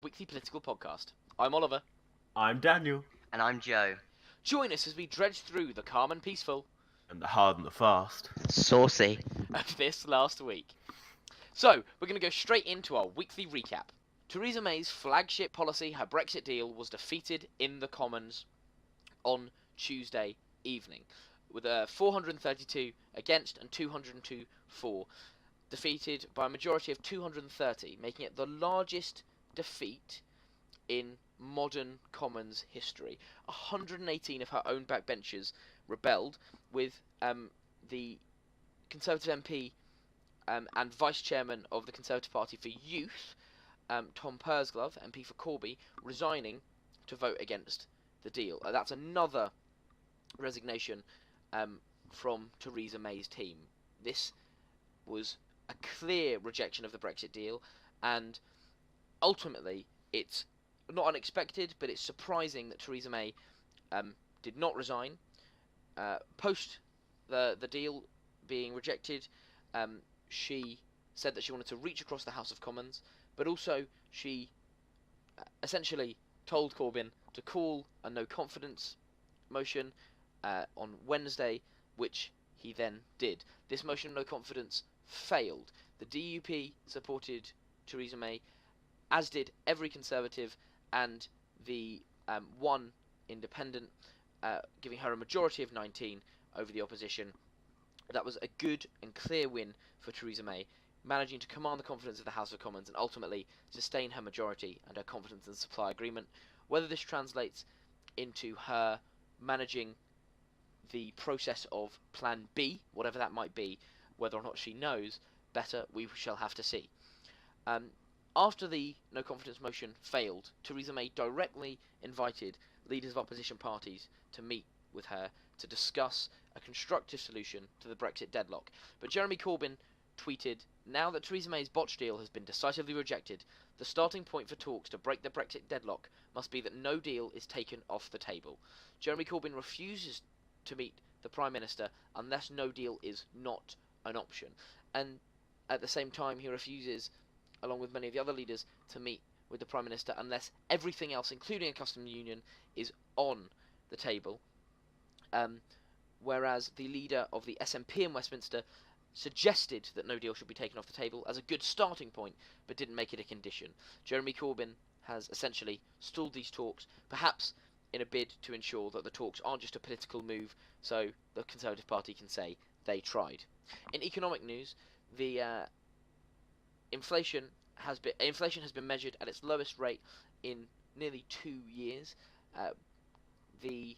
weekly political podcast. I'm Oliver. I'm Daniel. And I'm Joe. Join us as we dredge through the calm and peaceful And the hard and the fast. Saucy. of this last week. So, we're going to go straight into our weekly recap. Theresa May's flagship policy, her Brexit deal, was defeated in the Commons on Tuesday evening, with 432 against and 202 for, defeated by a majority of 230, making it the largest defeat in modern Commons history. 118 of her own backbenchers rebelled, with the Conservative MP and Vice Chairman of the Conservative Party for Youth, Tom Pursglove, MP for Corby, resigning to vote against the deal. That's another resignation from Theresa May's team. This was a clear rejection of the Brexit deal, and ultimately it's not unexpected, but it's surprising that Theresa May did not resign. Post the deal being rejected, she said that she wanted to reach across the House of Commons, but also she essentially told Corbyn to call a no-confidence motion on Wednesday, which he then did. This motion of no confidence failed. The DUP supported Theresa May, as did every Conservative, and the one independent, giving her a majority of 19 over the opposition. That was a good and clear win for Theresa May, managing to command the confidence of the House of Commons and ultimately sustain her majority and her confidence in the supply agreement. Whether this translates into her managing the process of Plan B, whatever that might be, whether or not she knows better, we shall have to see. After the no confidence motion failed, Theresa May directly invited leaders of opposition parties to meet with her to discuss a constructive solution to the Brexit deadlock. But Jeremy Corbyn tweeted, "Now that Theresa May's botched deal has been decisively rejected, the starting point for talks to break the Brexit deadlock must be that no deal is taken off the table." Jeremy Corbyn refuses to meet the Prime Minister unless no deal is not an option. And at the same time, he refuses, along with many of the other leaders, to meet with the Prime Minister unless everything else, including a customs union, is on the table. Whereas the leader of the SNP in Westminster suggested that no deal should be taken off the table as a good starting point, but didn't make it a condition. Jeremy Corbyn has essentially stalled these talks, perhaps in a bid to ensure that the talks aren't just a political move, so the Conservative Party can say they tried. In economic news, the inflation has been measured at its lowest rate in nearly 2 years. The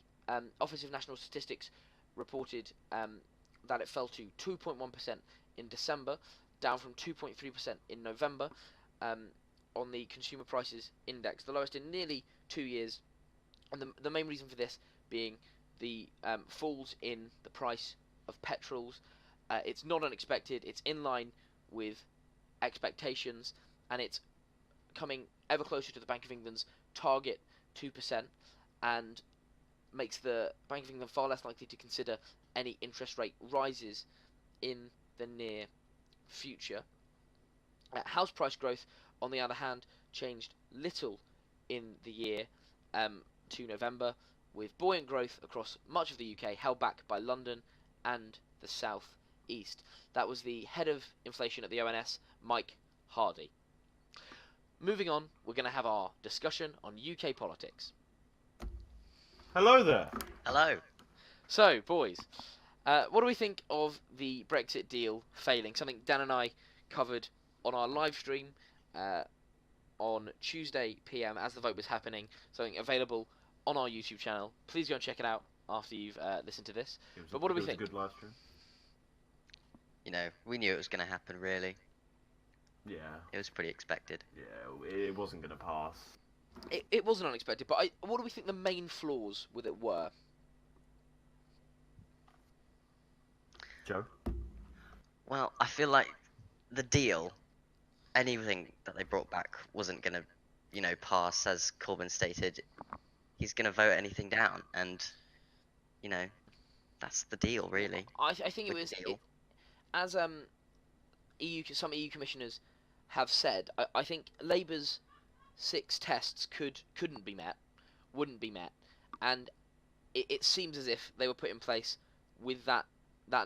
Office of National Statistics reported that it fell to 2.1% in December, down from 2.3% in November, on the Consumer Prices Index, the lowest in nearly 2 years. And the main reason for this being the falls in the price of petrols. It's not unexpected, it's in line with expectations, and it's coming ever closer to the Bank of England's target 2%, and makes the Bank of England far less likely to consider any interest rate rises in the near future. House price growth, on the other hand, changed little in the year to November, with buoyant growth across much of the UK held back by London and the South East. That was the head of inflation at the ONS, Mike Hardy. Moving on, we're going to have our discussion on UK politics. Hello there. Hello. So, boys, what do we think of the Brexit deal failing? Something Dan and I covered on our live stream on Tuesday PM as the vote was happening. Something available on our YouTube channel. Please go and check it out after you've listened to this. But what do we think? It was a good live stream. You know, we knew it was going to happen, really. Yeah. It was pretty expected. Yeah, it wasn't going to pass. It wasn't unexpected, but what do we think the main flaws with it were? Joe? Well, I feel like the deal, anything that they brought back wasn't going to, pass, as Corbyn stated. He's going to vote anything down, and, that's the deal, really. I think it was, as some EU commissioners have said, I think Labour's 6 tests couldn't be met, wouldn't be met, and it seems as if they were put in place with that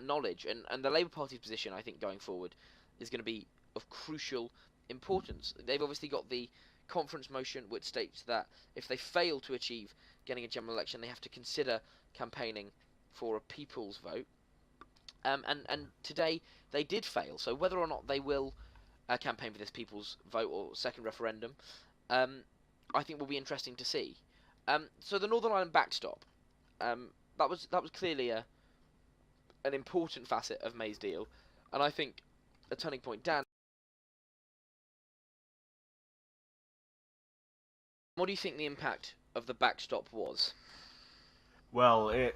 knowledge. And the Labour Party's position, I think, going forward, is going to be of crucial importance. They've obviously got the conference motion, which states that if they fail to achieve getting a general election, they have to consider campaigning for a people's vote. And today they did fail. So whether or not they will campaign for this people's vote or second referendum, I think will be interesting to see. So the Northern Ireland backstop, that was clearly an important facet of May's deal, and I think a turning point. Dan, what do you think the impact of the backstop was? Well, it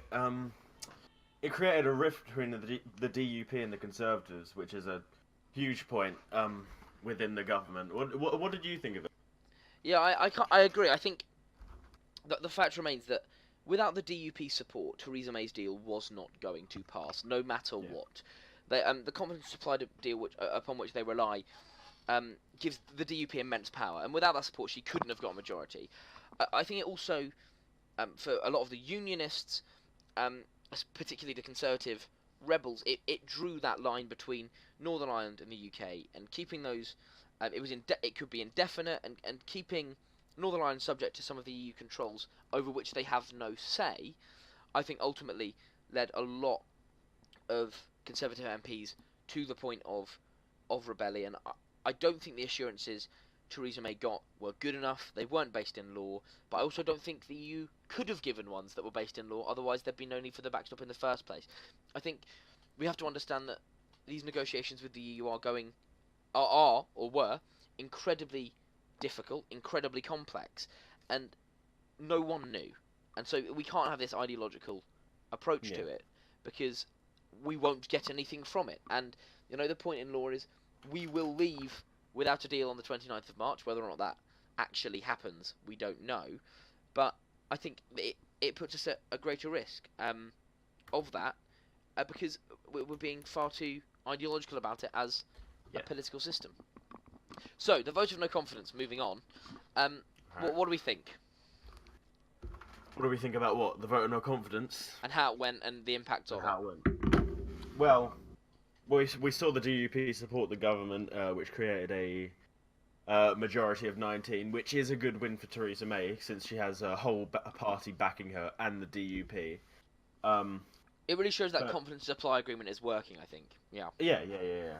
created a rift between the DUP and the Conservatives, which is a huge point within the government. What did you think of it? Yeah, I agree. I think that the fact remains that without the DUP support, Theresa May's deal was not going to pass, no matter what. The confidence supply deal upon which they rely gives the DUP immense power, and without that support, she couldn't have got a majority. I think it also, for a lot of the unionists, particularly the Conservative rebels, it drew that line between Northern Ireland and the UK, and keeping those, it could be indefinite, and keeping Northern Ireland subject to some of the EU controls over which they have no say, I think ultimately led a lot of Conservative MPs to the point of rebellion. I don't think the assurances Theresa May got were good enough. They weren't based in law, but I also don't think the EU could have given ones that were based in law, otherwise there'd be no need for the backstop in the first place. I think we have to understand that these negotiations with the EU are or were incredibly difficult, incredibly complex, and no one knew. And so we can't have this ideological approach to it, because we won't get anything from it. And the point in law is we will leave without a deal on the 29th of March. Whether or not that actually happens, we don't know. But I think it puts us at a greater risk of that, because we're being far too ideological about it as a political system. So, the vote of no confidence, moving on. What do we think? What do we think about what? The vote of no confidence? And how it went, and the impact of it? How it went. Well, we saw the DUP support the government, which created a majority of 19, which is a good win for Theresa May, since she has a whole party backing her, and the DUP. It really shows that confidence supply agreement is working, I think. Yeah. Yeah.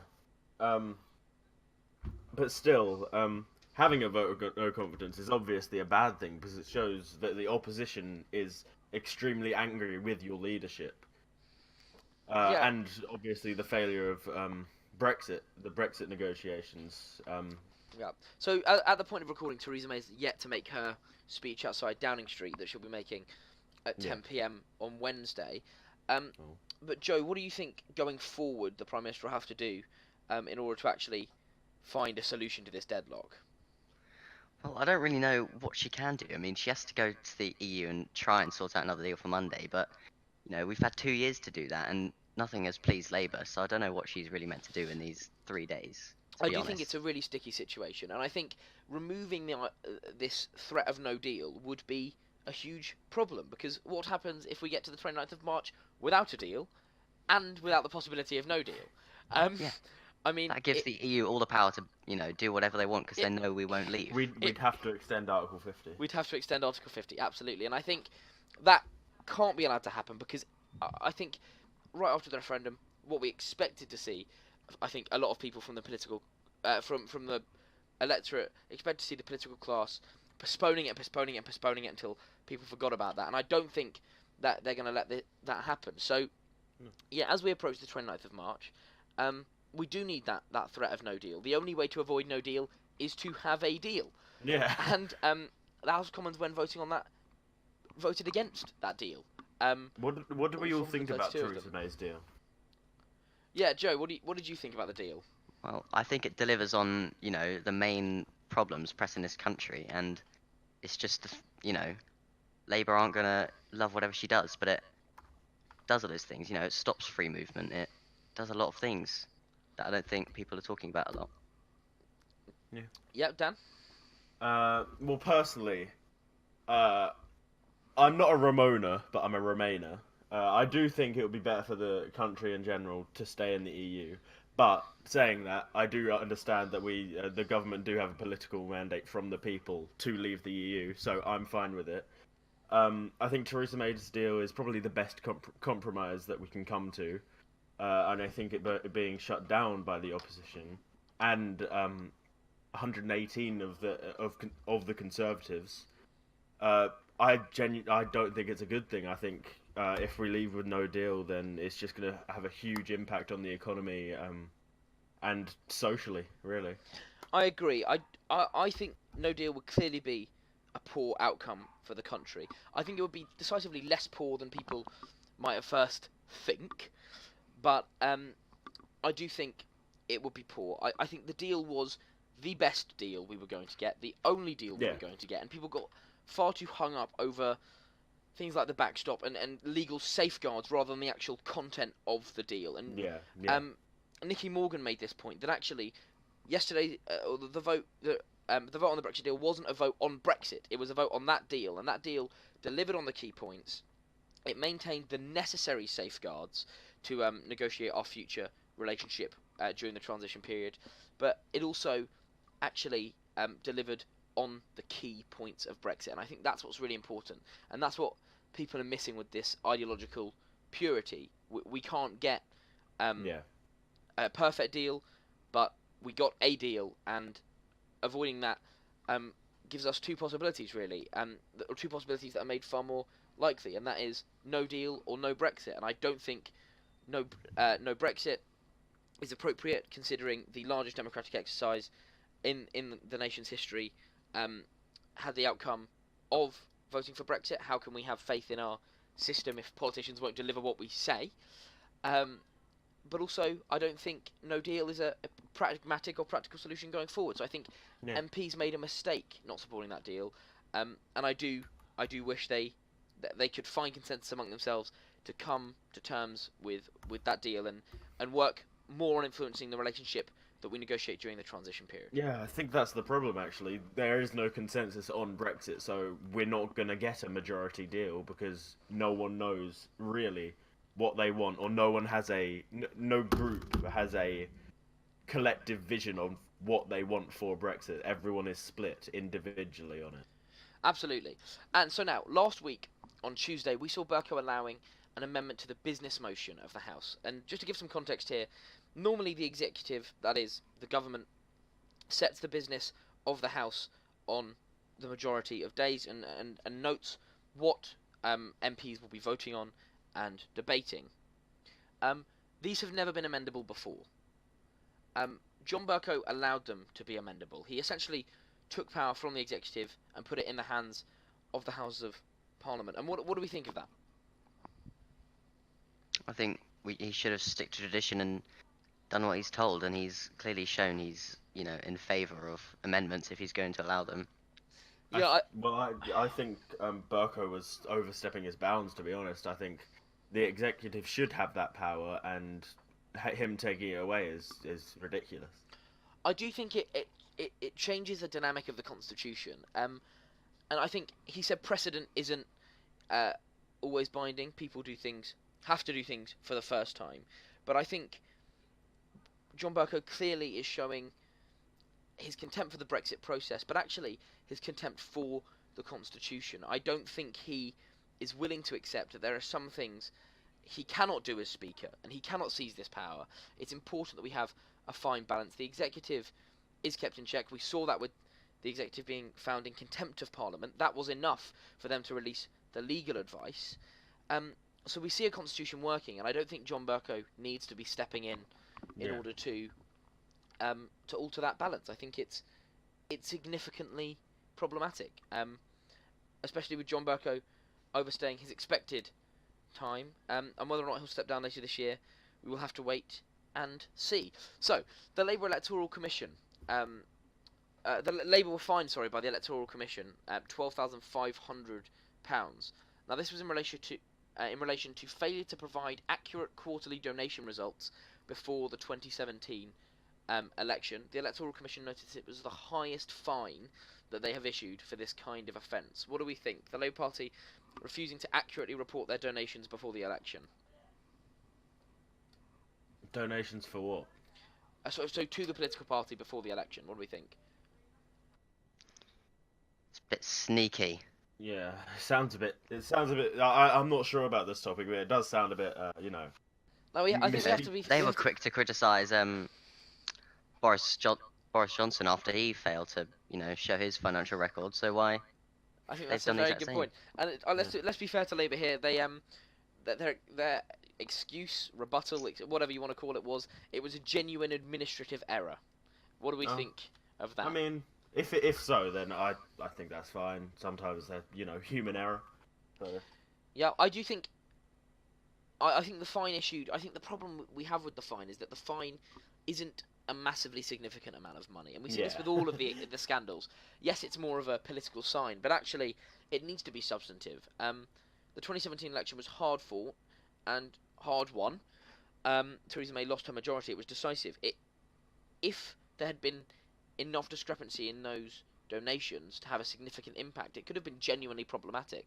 But still, having a vote of no confidence is obviously a bad thing, because it shows that the opposition is extremely angry with your leadership. And obviously the failure of Brexit, the Brexit negotiations. Yeah. So at the point of recording, Theresa May is yet to make her speech outside Downing Street that she'll be making at 10 p.m. on Wednesday. But Joe, what do you think going forward the Prime Minister will have to do in order to actually find a solution to this deadlock? Well, I don't really know what she can do. I mean, she has to go to the EU and try and sort out another deal for Monday, but we've had 2 years to do that, and nothing has pleased Labour, so I don't know what she's really meant to do in these 3 days. I do think it's a really sticky situation, and I think removing this threat of no deal would be a huge problem, because what happens if we get to the 29th of March without a deal, and without the possibility of no deal? I mean, that gives the EU all the power to, do whatever they want, because they know we won't leave. We'd have to extend Article 50. We'd have to extend Article 50, absolutely, and I think that can't be allowed to happen, because I think right after the referendum, what we expected to see, I think a lot of people from the political, from the electorate expect to see the political class postponing it until people forgot about that, and I don't think that they're going to let that happen. So, as we approach the 29th of March, we do need that threat of no deal. The only way to avoid no deal is to have a deal. Yeah. And the House of Commons, when voting on that, voted against that deal. What do we all think about Theresa May's deal? Yeah, Joe, what did you think about the deal? Well, I think it delivers on, the main problems pressing this country, and it's just, Labour aren't going to love whatever she does, but it does all those things. It stops free movement, it does a lot of things that I don't think people are talking about a lot. Yeah, Dan? Well, personally, uh, I'm not a Ramona, but I'm a Remainer. I do think it would be better for the country in general to stay in the EU. But saying that, I do understand that the government, do have a political mandate from the people to leave the EU, so I'm fine with it. I think Theresa May's deal is probably the best compromise that we can come to, and I think it being shut down by the opposition and 118 of the Conservatives. Uh, I don't think it's a good thing. I think if we leave with no deal, then it's just going to have a huge impact on the economy and socially, really. I agree. I think no deal would clearly be a poor outcome for the country. I think it would be decisively less poor than people might at first think, but I do think it would be poor. I think the deal was the best deal we were going to get, the only deal we Yeah. were going to get, and people got far too hung up over things like the backstop and legal safeguards rather than the actual content of the deal. And Yeah, yeah, Nicky Morgan made this point that actually yesterday the vote on the Brexit deal wasn't a vote on Brexit. It was a vote on that deal, and that deal delivered on the key points. It maintained the necessary safeguards to negotiate our future relationship during the transition period, but it also actually delivered on the key points of Brexit, and I think that's what's really important, and that's what people are missing with this ideological purity. We can't get um, yeah, a perfect deal, but we got a deal, and avoiding that um, gives us two possibilities really, or two possibilities that are made far more likely, and that is no deal or no Brexit. And I don't think no Brexit is appropriate, considering the largest democratic exercise in the nation's history had the outcome of voting for Brexit. How can we have faith in our system if politicians won't deliver what we say? Um, but also, I don't think no deal is a pragmatic or practical solution going forward. So I think yeah. MPs made a mistake not supporting that deal, and I do wish they could find consensus among themselves to come to terms with that deal and work more on influencing the relationship that we negotiate during the transition period. Yeah, I think that's the problem actually. There is no consensus on Brexit, so we're not going to get a majority deal because no one knows really what they want, or no one has no group has a collective vision of what they want for Brexit. Everyone is split individually on it. Absolutely. And so now, last week on Tuesday, we saw Burko allowing an amendment to the business motion of the House. And just to give some context here, normally the executive, that is, the government, sets the business of the House on the majority of days and notes what MPs will be voting on and debating. Um, these have never been amendable before. John Burko allowed them to be amendable. He essentially took power from the executive and put it in the hands of the Houses of Parliament. And what do we think of that? I think he should have stick to tradition and done what he's told, and he's clearly shown he's, in favour of amendments if he's going to allow them. Yeah, I think Burko was overstepping his bounds. To be honest, I think the executive should have that power, and him taking it away is ridiculous. I do think it changes the dynamic of the Constitution. And I think he said precedent isn't uh, always binding. People have to do things for the first time. But I think John Burko clearly is showing his contempt for the Brexit process, but actually his contempt for the Constitution. I don't think he is willing to accept that there are some things he cannot do as Speaker, and he cannot seize this power. It's important that we have a fine balance. The executive is kept in check. We saw that with the executive being found in contempt of Parliament. That was enough for them to release the legal advice. So we see a constitution working, and I don't think John Burko needs to be stepping in order to alter that balance. I think it's significantly problematic, especially with John Burko overstaying his expected time, and whether or not he'll step down later this year, we will have to wait and see. So, the Labour Electoral Commission, the Labour were fined, by the Electoral Commission, £12,500. Now, this was in relation to failure to provide accurate quarterly donation results before the 2017 election, the Electoral Commission noticed it was the highest fine that they have issued for this kind of offence. What do we think? The Labour Party refusing to accurately report their donations before the election. Donations for what? So to the political party before the election. What do we think? It's a bit sneaky. Yeah, it sounds a bit. I'm not sure about this topic, but it does sound a bit. No, I think we have to be. They were quick to criticise Boris Johnson after he failed to, show his financial record. So why? I think they've that's a done the very exact good same. point. And let's be fair to Labour here. They their excuse, rebuttal, whatever you want to call it, was a genuine administrative error. What do we think of that? I mean, if so, then I think that's fine. Sometimes they're human error. So. Yeah, I do think. I think the fine issued. I think the problem we have with the fine is that the fine isn't a massively significant amount of money, and we see this with all of the scandals. Yes, it's more of a political sign, but actually, it needs to be substantive. The 2017 election was hard fought and hard won. Theresa May lost her majority. It was decisive. If there had been enough discrepancy in those donations to have a significant impact, it could have been genuinely problematic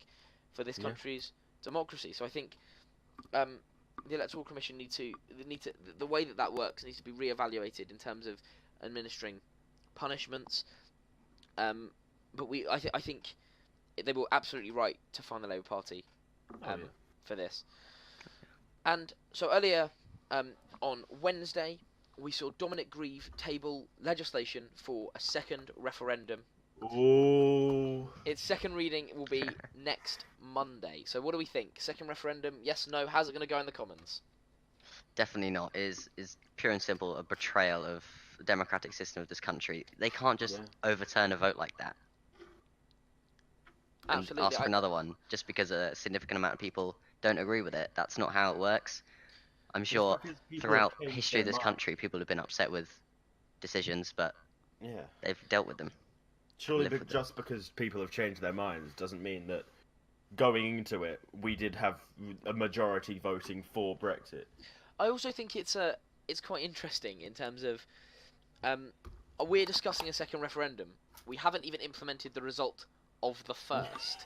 for this country's democracy. So I think the Electoral Commission the way that works needs to be re-evaluated in terms of administering punishments. But I think they were absolutely right to fine the Labour Party for this. And so earlier on Wednesday, we saw Dominic Grieve table legislation for a second referendum. Ooh. Its second reading will be next Monday. So what do we think? Second referendum, yes, no? How's it going to go in the Commons? Definitely not. Is pure and simple a betrayal of the democratic system of this country. They can't just overturn a vote like that. And Absolutely. ask for another one just because a significant amount of people don't agree with it. That's not how it works. I'm sure throughout history of this country, people have been upset with decisions, but they've dealt with them. Surely, just because people have changed their minds doesn't mean that going into it, we did have a majority voting for Brexit. I also think it's quite interesting in terms of we're discussing a second referendum. We haven't even implemented the result of the first.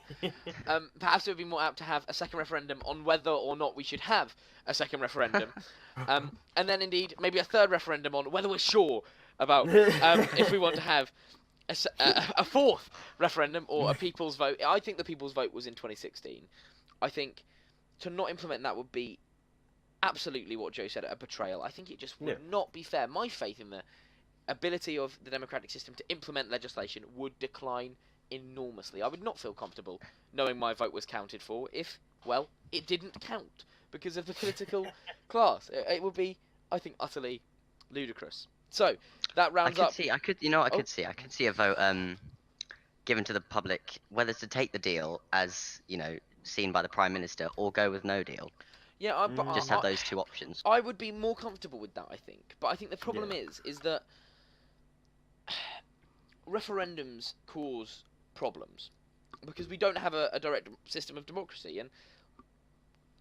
Perhaps it would be more apt to have a second referendum on whether or not we should have a second referendum, and then indeed maybe a third referendum on whether we're sure about if we want to have a fourth referendum or a people's vote. I think the people's vote was in 2016. I think to not implement that would be absolutely what Joe said, a betrayal. I think it just would not be fair. My faith in the ability of the democratic system to implement legislation would decline enormously. I would not feel comfortable knowing my vote was counted for if, well, it didn't count because of the political class. It would be, I think, utterly ludicrous. So that rounds up. I could see a vote given to the public whether to take the deal as seen by the Prime Minister or go with no deal. Yeah, but just have those two options. I would be more comfortable with that, I think. But I think the problem is that referendums cause problems because we don't have a direct system of democracy, and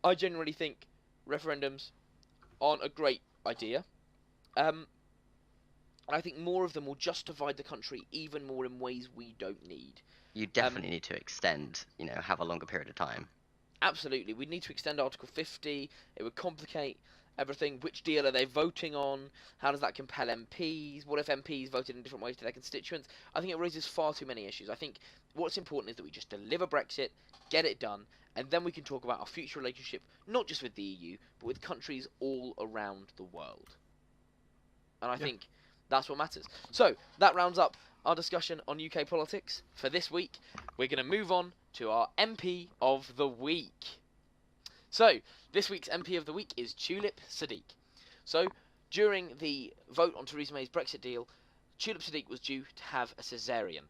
I generally think referendums aren't a great idea. I think more of them will just divide the country even more in ways we don't need. You definitely need to extend, have a longer period of time. Absolutely. We'd need to extend Article 50. It would complicate everything. Which deal are they voting on? How does that compel MPs? What if MPs voted in different ways to their constituents? I think it raises far too many issues. I think what's important is that we just deliver Brexit, get it done, and then we can talk about our future relationship, not just with the EU, but with countries all around the world. And I think that's what matters. So, that rounds up our discussion on UK politics for this week. We're going to move on to our MP of the Week. So, this week's MP of the Week is Tulip Sadiq. So, during the vote on Theresa May's Brexit deal, Tulip Sadiq was due to have a caesarean.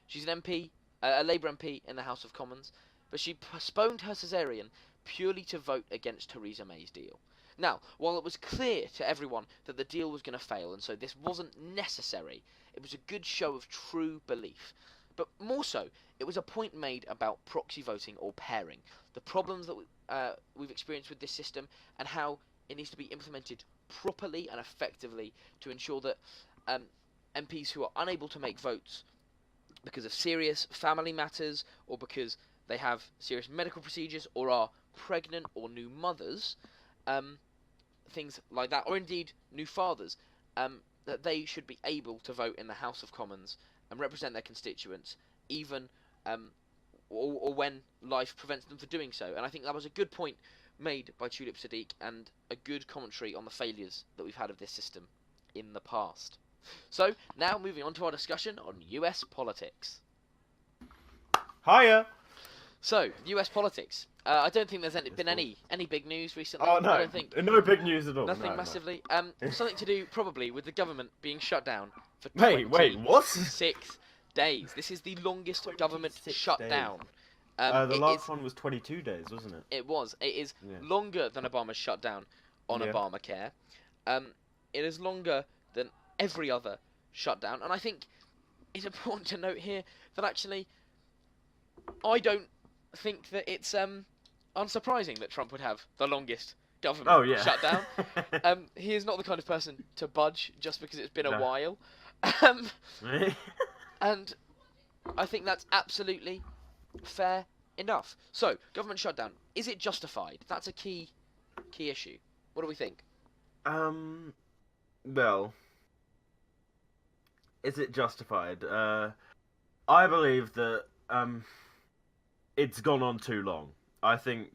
She's an MP, a Labour MP in the House of Commons, but she postponed her caesarean purely to vote against Theresa May's deal. Now, while it was clear to everyone that the deal was going to fail, and so this wasn't necessary, it was a good show of true belief. But more so, it was a point made about proxy voting or pairing, the problems that we've experienced with this system, and how it needs to be implemented properly and effectively to ensure that MPs who are unable to make votes because of serious family matters or because they have serious medical procedures or are pregnant or new mothers, things like that, or indeed new fathers, that they should be able to vote in the House of Commons and represent their constituents, even or when life prevents them from doing so. And I think that was a good point made by Tulip Sadiq and a good commentary on the failures that we've had of this system in the past. So, now moving on to our discussion on US politics. Hiya! So, US politics. I don't think there's been any big news recently. Oh no, I don't think no big news at all. nothing no, massively. Something to do probably with the government being shut down for Wait, what? 26 days. This is the longest government 26 shutdown. The It last is- one was 22 days, wasn't it? It was. It is Yeah. longer than Obama's shutdown on Yeah. Obamacare. It is longer than every other shutdown, and I think it's important to note here that actually, I don't think that it's unsurprising that Trump would have the longest government Oh yeah. shutdown. He is not the kind of person to budge just because it's been a No. while, and I think that's absolutely fair enough. So, government shutdown, is it justified? That's a key issue. What do we think? Well, is it justified? I believe that it's gone on too long. I think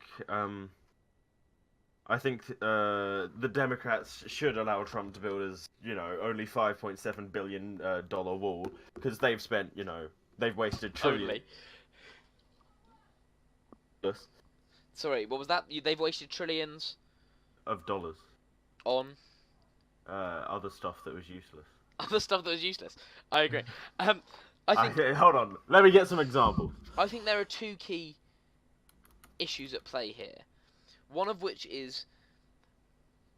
the Democrats should allow Trump to build his, only $5.7 billion dollar wall, because they've spent, they've wasted trillions. Sorry, what was that? They've wasted trillions Of dollars. on Other stuff that was useless. other stuff that was useless. I agree. I think Okay, hold on. Let me get some examples. I think there are two key issues at play here. One of which is,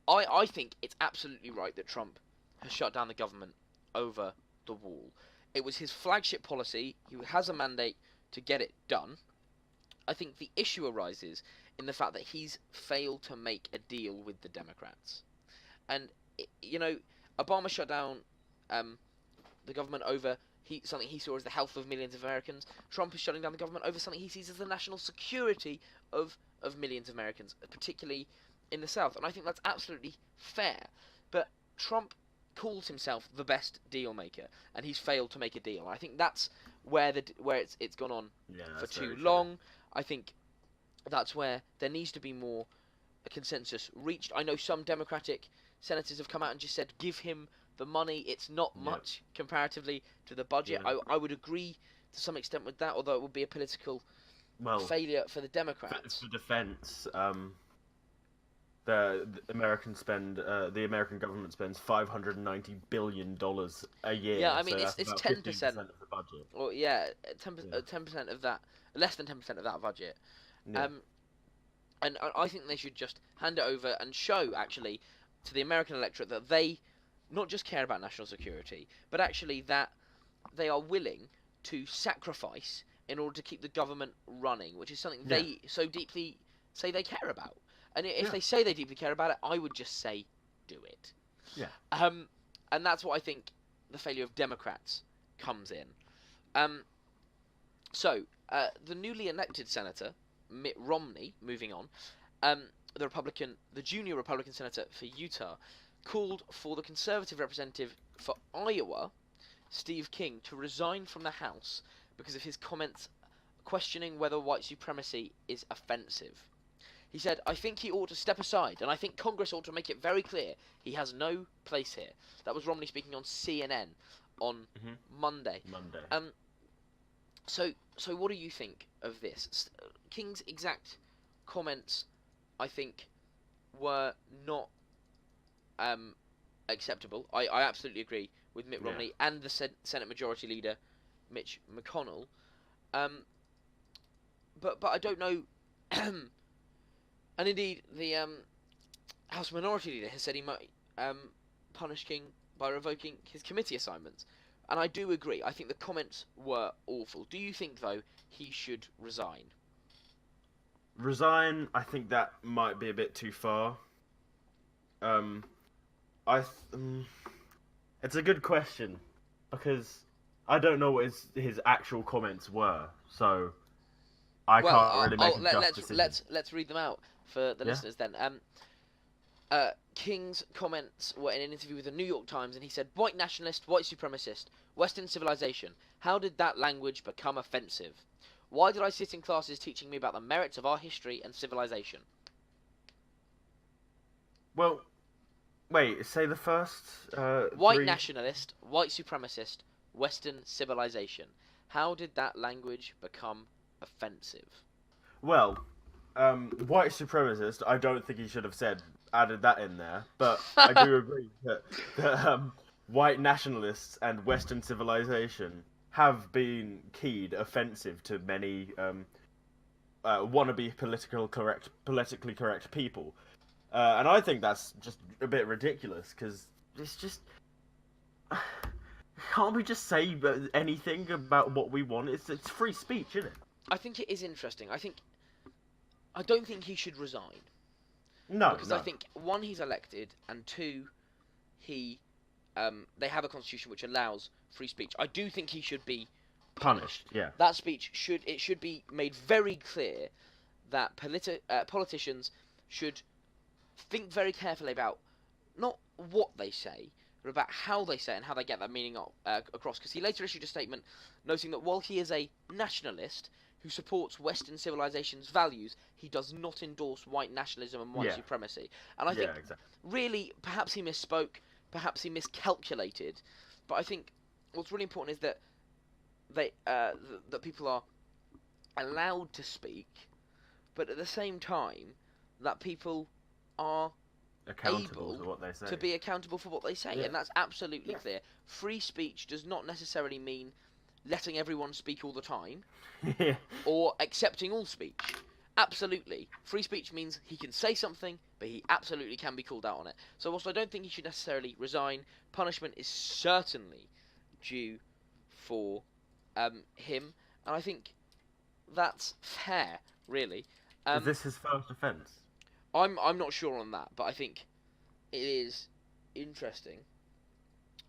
I think it's absolutely right that Trump has shut down the government over the wall. It was his flagship policy. He has a mandate to get it done. I think the issue arises in the fact that he's failed to make a deal with the Democrats. And, Obama shut down the government over something he saw as the health of millions of Americans. Trump is shutting down the government over something he sees as the national security of millions of Americans, particularly in the South. And I think that's absolutely fair. But Trump calls himself the best deal maker, and he's failed to make a deal. I think that's where it's gone on for too long. I think that's where there needs to be more consensus reached. I know some Democratic senators have come out and just said, give him the money. It's not much comparatively to the budget. Yeah. I would agree to some extent with that, although it would be a political failure for the Democrats. For defense, the American government spends $590 billion a year. Yeah, I mean, so it's that's about 10% of the budget. Or yeah, 10% of that, less than 10% of that budget. Yeah. And I think they should just hand it over and show, actually, to the American electorate that they not just care about national security, but actually that they are willing to sacrifice in order to keep the government running, which is something they so deeply say they care about. And if they say they deeply care about it, I would just say, do it. Yeah. And that's what I think the failure of Democrats comes in. So, the newly elected senator, Mitt Romney, moving on, the junior Republican senator for Utah, called for the conservative representative for Iowa, Steve King, to resign from the House because of his comments questioning whether white supremacy is offensive. He said, I think he ought to step aside, and I think Congress ought to make it very clear he has no place here. That was Romney speaking on CNN on Monday. So what do you think of this? King's exact comments, I think, were not acceptable. I absolutely agree with Mitt Romney and the Senate Majority Leader, Mitch McConnell. But I don't know. And indeed, the House Minority Leader has said he might punish King by revoking his committee assignments. And I do agree. I think the comments were awful. Do you think, though, he should resign? Resign, I think that might be a bit too far. um, it's a good question because I don't know what his actual comments were, so I Well, can't really make a just decision. let's read them out for the Yeah. listeners then. King's comments were in an interview with the New York Times, and he said, "White nationalist, white supremacist, Western civilization. How did that language become offensive? Why did I sit in classes teaching me about the merits of our history and civilization?" Well, wait. Say the first White three. nationalist, white supremacist, Western civilization. How did that language become offensive? Well, white supremacist. I don't think he should have added that in there, but I do agree that white nationalists and Western civilization have been keyed offensive to many wannabe politically correct people, and I think that's just a bit ridiculous because it's just can't we just say anything about what we want? It's free speech, isn't it? I think it is interesting. I don't think he should resign No, because no. I think one, he's elected, and two, he they have a constitution which allows free speech. I do think he should be punished. Yeah. That speech should be made very clear that politicians should think very carefully about not what they say, but about how they say it and how they get that meaning across. Because he later issued a statement noting that while he is a nationalist who supports Western civilization's values, he does not endorse white nationalism and white supremacy. And I think, exactly. really, perhaps he misspoke, perhaps he miscalculated, but I think what's really important is that that people are allowed to speak, but at the same time that people are Accountable able to what they say. to be accountable for what they say, Yeah. and that's absolutely Yeah. clear. Free speech does not necessarily mean letting everyone speak all the time Yeah. or accepting all speech. Absolutely, free speech means he can say something, but he absolutely can be called out on it. So whilst I don't think he should necessarily resign, punishment is certainly due for him, and I think that's fair, really. Is this his first offence? I'm not sure on that, but I think it is interesting.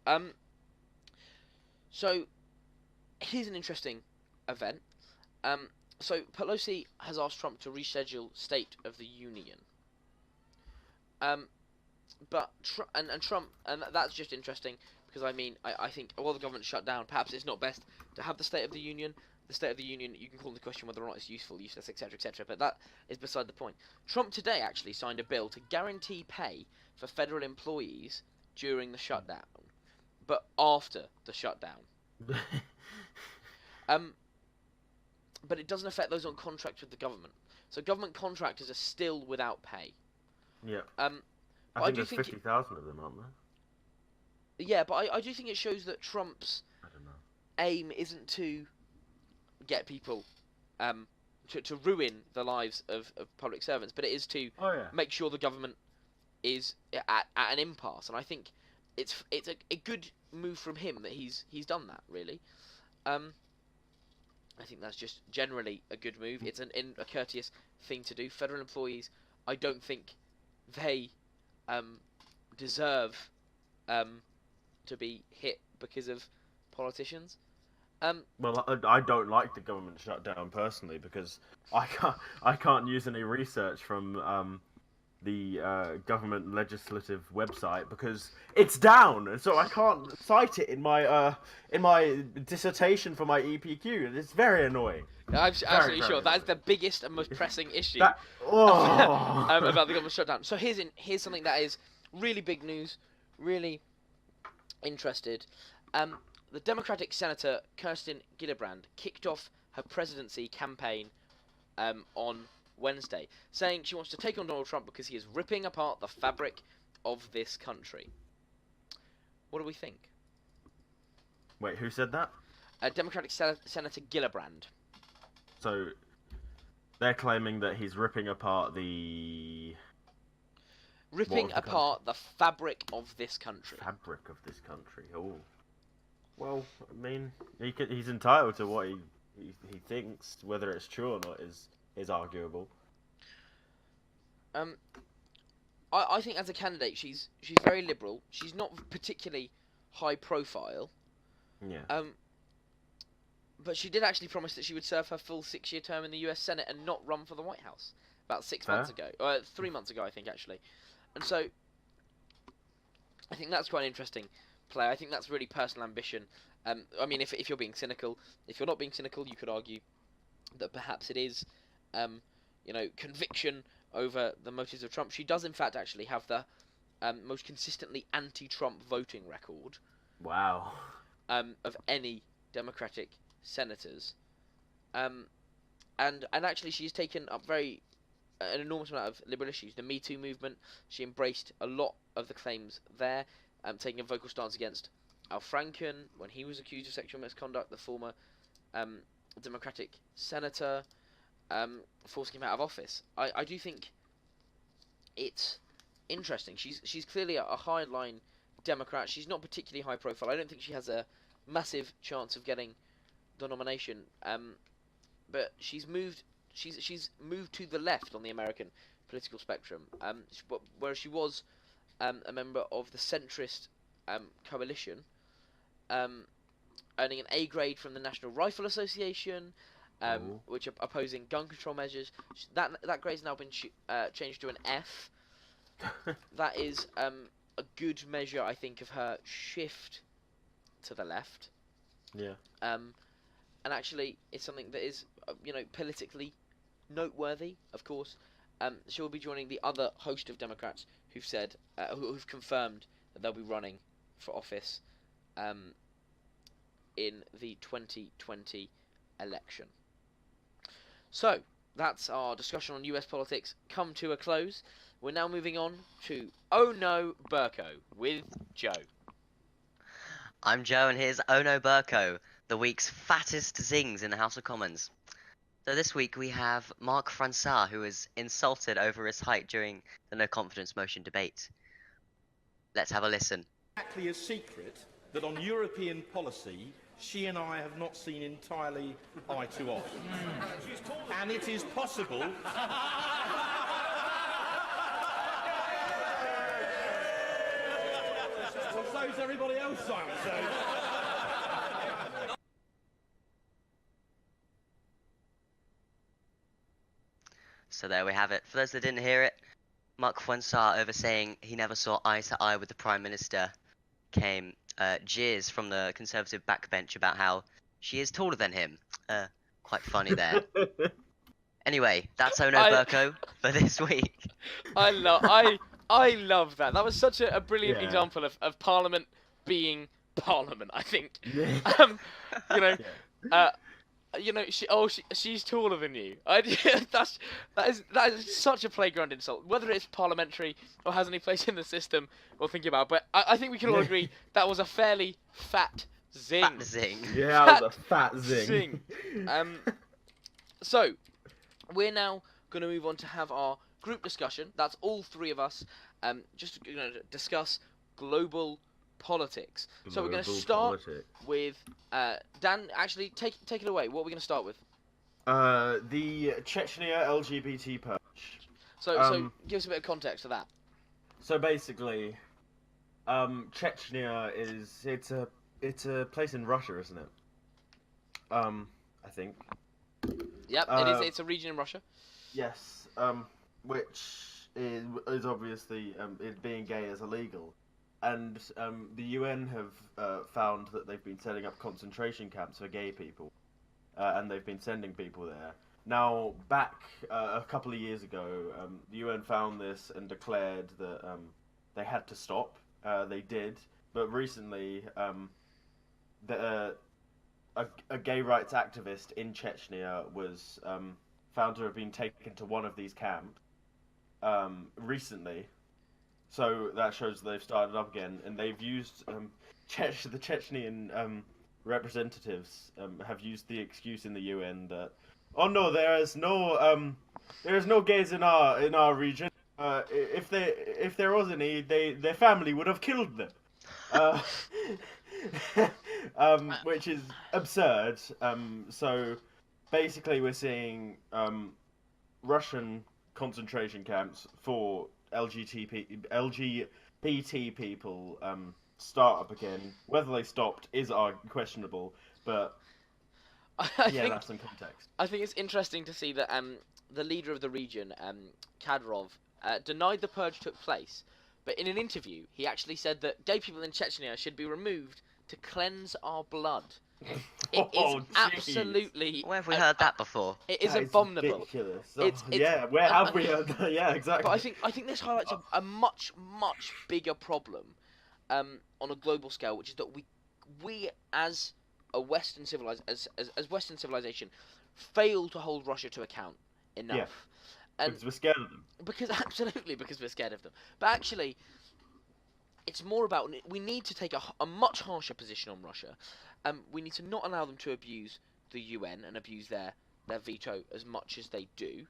Um, so here's an interesting event. So Pelosi has asked Trump to reschedule State of the Union. But Trump, and that's just interesting because I think while the government's shut down, perhaps it's not best to have the State of the Union. The State of the Union, you can call into question whether or not it's useful, useless, etc., etc. But that is beside the point. Trump today actually signed a bill to guarantee pay for federal employees during the shutdown, but after the shutdown. But it doesn't affect those on contract with the government. So government contractors are still without pay. Yeah. I think do there's think 50,000 of them, aren't there? Yeah, but I do think it shows that Trump's I don't know. aim isn't to get people to ruin the lives of public servants, but it is to make sure the government is at an impasse. And I think it's a good move from him that he's done that, really. I think that's just generally a good move. It's a courteous thing to do. Federal employees, I don't think they deserve to be hit because of politicians. Well, I don't like the government shutdown personally because I can't use any research from the government legislative website because it's down, and so I can't cite it in my dissertation for my EPQ, and it's very annoying. I'm absolutely very sure that is annoying. the biggest and most pressing issue Oh. about the government shutdown. So here's something that is really big news, really interested. The Democratic Senator Kirsten Gillibrand kicked off her presidency campaign on Wednesday, saying she wants to take on Donald Trump because he is ripping apart the fabric of this country. What do we think? Wait, who said that? Democratic Senator Gillibrand. So they're claiming that he's ripping apart the the fabric of this country. Fabric of this country. Oh. Well, I mean, he's entitled to what he thinks. Whether it's true or not is arguable. I think as a candidate, she's very liberal. She's not particularly high profile. Yeah. But she did actually promise that she would serve her full 6-year term in the U.S. Senate and not run for the White House about 6 Fair. months ago, or 3 months ago, I think actually. And so, I think that's quite an interesting play. I think that's really personal ambition. I mean, if you're being cynical, if you're not being cynical, you could argue that perhaps it is, conviction over the motives of Trump. She does, in fact, actually have the most consistently anti-Trump voting record Wow. of any Democratic senators, and actually she's taken up an enormous amount of liberal issues. The Me Too movement, she embraced a lot of the claims there, taking a vocal stance against Al Franken when he was accused of sexual misconduct, the former Democratic senator, forcing him out of office. I do think it's interesting. She's clearly a hardline Democrat. She's not particularly high profile. I don't think she has a massive chance of getting the nomination, but she's moved to the left on the American political spectrum, whereas she was a member of the centrist coalition, earning an A grade from the National Rifle Association, which are opposing gun control measures. That grade's now been changed to an F. That is a good measure, I think, of her shift to the left. Yeah. And actually, it's something that is, politically noteworthy. Of course, she will be joining the other host of Democrats who've said, who've confirmed that they'll be running for office, in the 2020 election. So that's our discussion on US politics come to a close. We're now moving on to Oh No Burko with Joe. I'm Joe, and here's Ono Burko, the week's fattest zings in the House of Commons. So this week we have Mark Francois, who was insulted over his height during the no confidence motion debate. Let's have a listen. Exactly a secret that on European policy, she and I have not seen entirely eye to eye. And it is possible... Well, so's everybody else, Simon, so... So there we have it. For those that didn't hear it, Mark Francois, over saying he never saw eye to eye with the Prime Minister, came jeers from the Conservative backbench about how she is taller than him. Quite funny there. Anyway, that's Ono Burko for this week. I love that. That was such a brilliant example of Parliament being Parliament. I think. She's taller than you. That is such a playground insult. Whether it's parliamentary or has any place in the system, we'll think about. But I think we can all agree that was a fairly fat zing. Fat zing. Yeah, that was a fat zing. So we're now going to move on to have our group discussion. That's all three of us, just discuss global politics. So we're going to start with Dan. Actually, take it away. What are we going to start with? The Chechnya LGBT purge. So give us a bit of context to that. So basically, Chechnya it's a place in Russia, isn't it? I think. Yep, it is. It's a region in Russia. Yes. Which is obviously being gay is illegal. And the UN have found that they've been setting up concentration camps for gay people, and they've been sending people there. Now, back a couple of years ago, the UN found this and declared that they had to stop. They did, but recently, a gay rights activist in Chechnya was found to have been taken to one of these camps recently. So that shows that they've started up again, and they've used the Chechnyan representatives have used the excuse in the UN that, oh no, there is no gays in our region. If there was any, their family would have killed them. Which is absurd. So basically, we're seeing Russian concentration camps for LGBT people start up again. Whether they stopped is questionable, but I yeah, think that's some context. I think it's interesting to see that the leader of the region, Kadyrov, denied the purge took place, but in an interview he actually said that gay people in Chechnya should be removed to cleanse our blood. It is Oh, jeez. absolutely. Where have we heard that before? It is That abominable. ridiculous. It's- yeah, where and- have we heard that? Yeah, exactly. But I think this highlights a much bigger problem on a global scale, which is that we as a Western as Western civilization fail to hold Russia to account enough. Yeah. And Because we're scared of them. because absolutely because we're scared of them. But actually, it's more about we need to take a much harsher position on Russia. We need to not allow them to abuse the UN and abuse their veto as much as they do.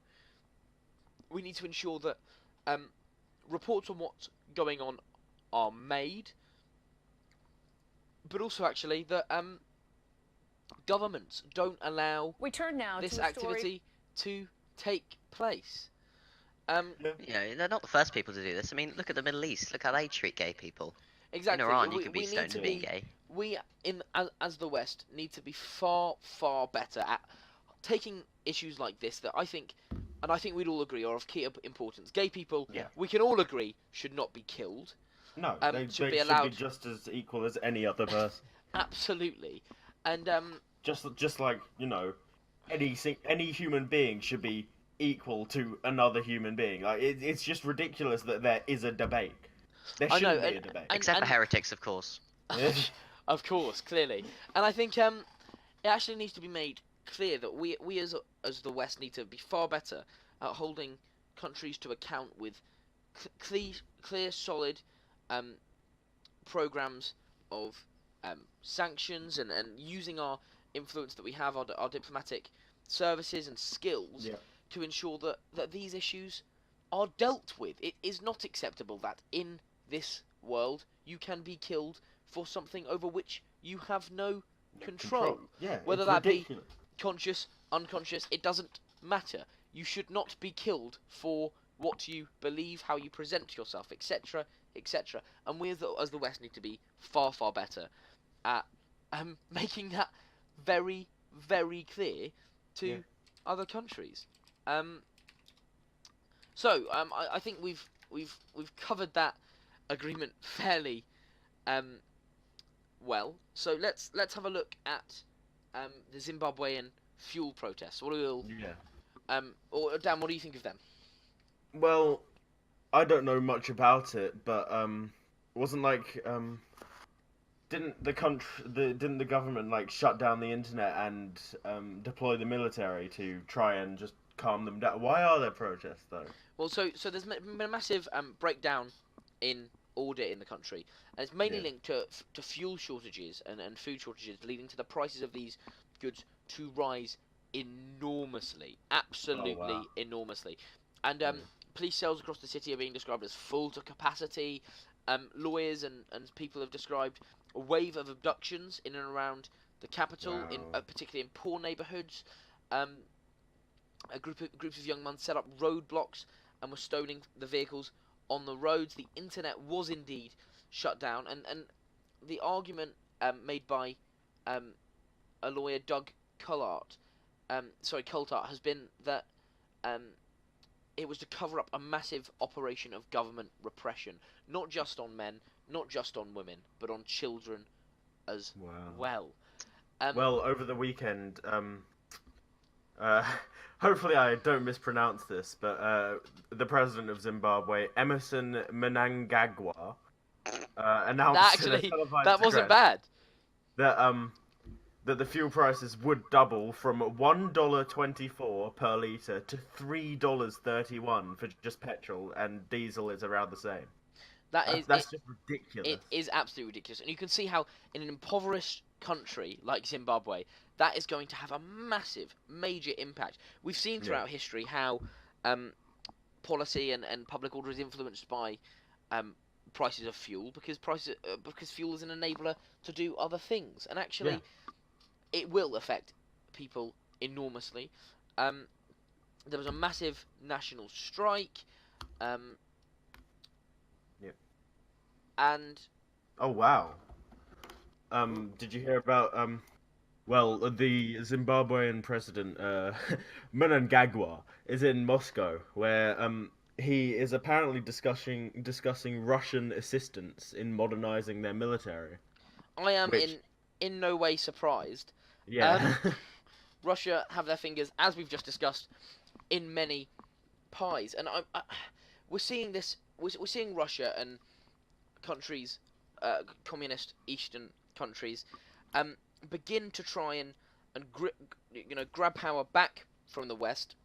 We need to ensure that reports on what's going on are made, but also actually that governments don't allow We turn now this to a story. activity to take place. You know, they're not the first people to do this. I mean, look at the Middle East. Look how they treat gay people. Exactly. In Iran, you we, could be we need stoned to for being be gay. we as the West need to be far better at taking issues like this that I think we'd all agree are of key importance. Gay people, Yeah. we can all agree, should not be killed. No, Should they be should allowed. be just as equal as any other person. Absolutely, and just like, you know, any human being should be equal to another human being. Like it's just ridiculous that there is a debate. There I know, shouldn't be a and- debate. Except for heretics, of course. of course, clearly, and I think it actually needs to be made clear that we as the West need to be far better at holding countries to account with clear, solid programs of sanctions and using our influence that we have, our diplomatic services and skills Yeah. to ensure that these issues are dealt with. It is not acceptable that in this world you can be killed for something over which you have no control. Yeah, Whether it's that ridiculous. be conscious, unconscious, it doesn't matter. You should not be killed for what you believe, how you present yourself, etc., etc. And we as the West need to be far better at making that very clear to Yeah. other countries. So I think we've covered that agreement fairly well. So let's have a look at the Zimbabwean fuel protests. What will Yeah. or Dan, what do you think of them? Well, I don't know much about it, but wasn't like didn't the government like shut down the internet and deploy the military to try and just calm them down? Why are there protests though? Well, so there's been a massive breakdown in order in the country, and it's mainly Yeah. linked to fuel shortages and food shortages, leading to the prices of these goods to rise enormously, absolutely wow. enormously. And police cells across the city are being described as full to capacity. Lawyers and people have described a wave of abductions in and around the capital, Wow. particularly in poor neighbourhoods. Groups of young men set up roadblocks and were stoning the vehicles on the roads. The internet was indeed shut down, and the argument made by a lawyer, Doug Coulthart, has been that it was to cover up a massive operation of government repression, not just on men, not just on women, but on children as Wow. well. Well, over the weekend, hopefully I don't mispronounce this, but the president of Zimbabwe, Emerson Mnangagwa, announced in a televised that wasn't address bad. that the fuel prices would double from $1.24 per litre to $3.31 for just petrol, and diesel is around the same. That's just ridiculous. It is absolutely ridiculous, and you can see how in an impoverished country like Zimbabwe, that is going to have a massive, major impact. We've seen throughout history how policy and public order is influenced by prices of fuel, because fuel is an enabler to do other things, and actually it will affect people enormously. There was a massive national strike. And Oh wow. Did you hear about well, the Zimbabwean president, Mnangagwa, is in Moscow, where he is apparently discussing Russian assistance in modernizing their military. I am Which, in no way surprised. yeah, Russia have their fingers, as we've just discussed, in many pies, and we're seeing this. We're seeing Russia and countries, communist Eastern countries, begin to try and grab power back from the West.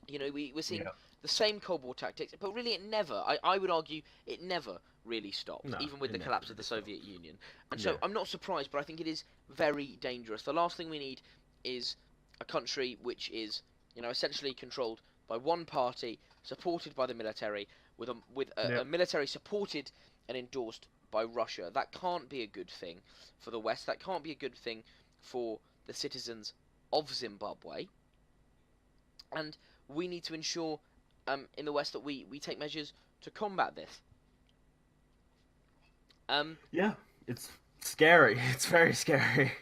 We're seeing yeah, the same Cold War tactics, but really it never. I would argue it never really stopped, no, even with it the never collapse of the really stopped. Soviet Union. And Yeah, so I'm not surprised, but I think it is very dangerous. The last thing we need is a country which is, essentially controlled by one party, supported by the military, with yeah, a military supported and endorsed by Russia. That can't be a good thing for the West. That can't be a good thing for the citizens of Zimbabwe. And we need to ensure in the West that we take measures to combat this. yeah. It's scary. It's very scary.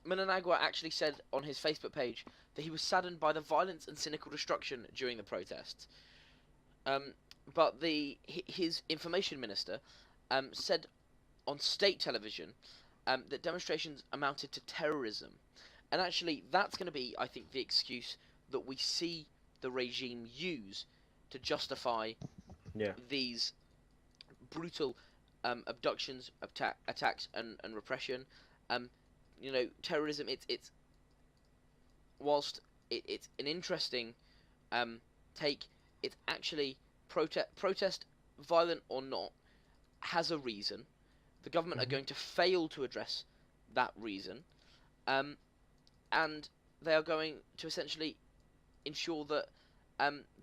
Mnangagwa actually said on his Facebook page that he was saddened by the violence and cynical destruction during the protests. But his information minister said on state television that demonstrations amounted to terrorism. And actually, that's going to be, I think, the excuse that we see the regime use to justify Yeah, these brutal abductions, attacks, and repression. Um, terrorism. It's whilst it's an interesting take. It's actually protest, violent or not, has a reason. The government are going to fail to address that reason, and they are going to essentially ensure that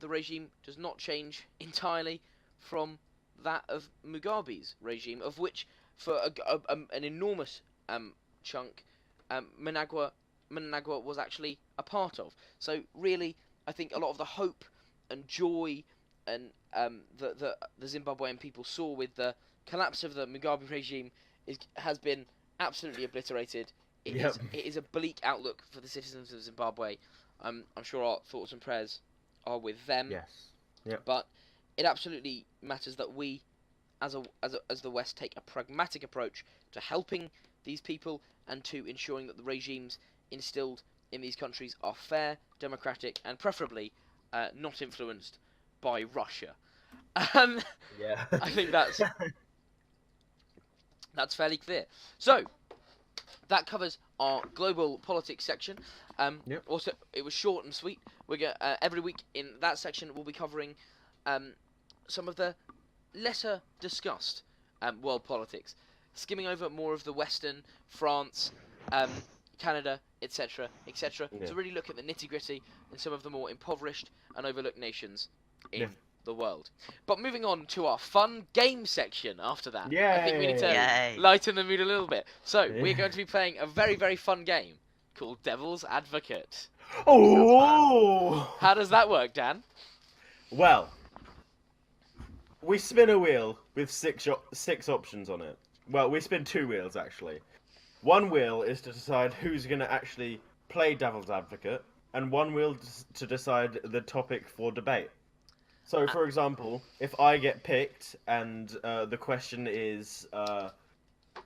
the regime does not change entirely from that of Mugabe's regime, of which, for an enormous chunk, Mnangagwa was actually a part of. So really, I think a lot of the hope and joy and the Zimbabwean people saw with the collapse of the Mugabe regime has been absolutely obliterated. Yep. It is a bleak outlook for the citizens of Zimbabwe. I'm sure our thoughts and prayers are with them. Yes. Yep. But it absolutely matters that we, as the West, take a pragmatic approach to helping these people and to ensuring that the regimes instilled in these countries are fair, democratic, and preferably not influenced by Russia. Yeah. I think that's fairly clear. So that covers our global politics section. Yep. Also, it was short and sweet. Every week in that section we'll be covering some of the lesser discussed world politics, skimming over more of the Western, France, Canada, etc., etc. Yeah. To really look at the nitty gritty in some of the more impoverished and overlooked nations in the world. But moving on to our fun game section after that. I think we need to Yay. lighten the mood a little bit. So Yeah. we're going to be playing a very, very fun game called Devil's Advocate. Oh! How does that work, Dan? Well, we spin a wheel with six options on it. Well, we spin two wheels actually. One wheel is to decide who's going to actually play Devil's Advocate, and one wheel to decide the topic for debate. So, for example, if I get picked and the question is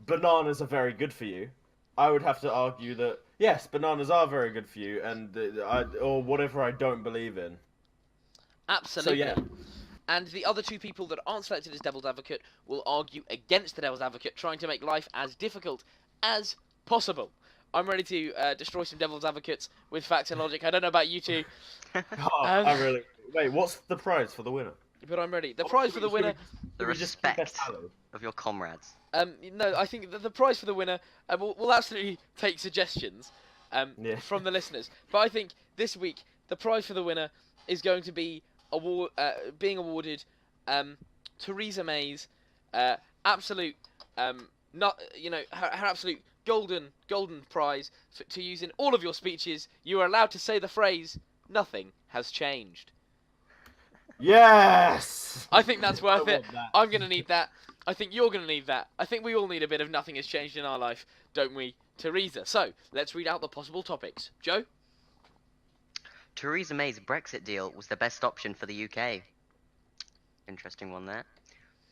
bananas are very good for you, I would have to argue that yes, bananas are very good for you, and or whatever I don't believe in. Absolutely. So yeah. And the other two people that aren't selected as Devil's Advocate will argue against the Devil's Advocate, trying to make life as difficult as possible. I'm ready to destroy some Devil's Advocates with facts and logic. I don't know about you two, Oh, I really. Wait, what's the prize for the winner? but I'm ready. The prize for the winner... The Should we just keep a respect tally? of your comrades. No, I think the prize for the winner... we'll absolutely take suggestions Yeah. from the listeners. But I think this week, the prize for the winner is going to be being awarded Theresa May's absolute... her absolute golden prize to use in all of your speeches. You are allowed to say the phrase, "Nothing has changed." Yes! I think that's worth I it. want that. I'm gonna need that. I think you're gonna need that. I think we all need a bit of nothing has changed in our life, don't we, Theresa? So, let's read out the possible topics. Joe? Theresa May's Brexit deal was the best option for the UK. Interesting one there.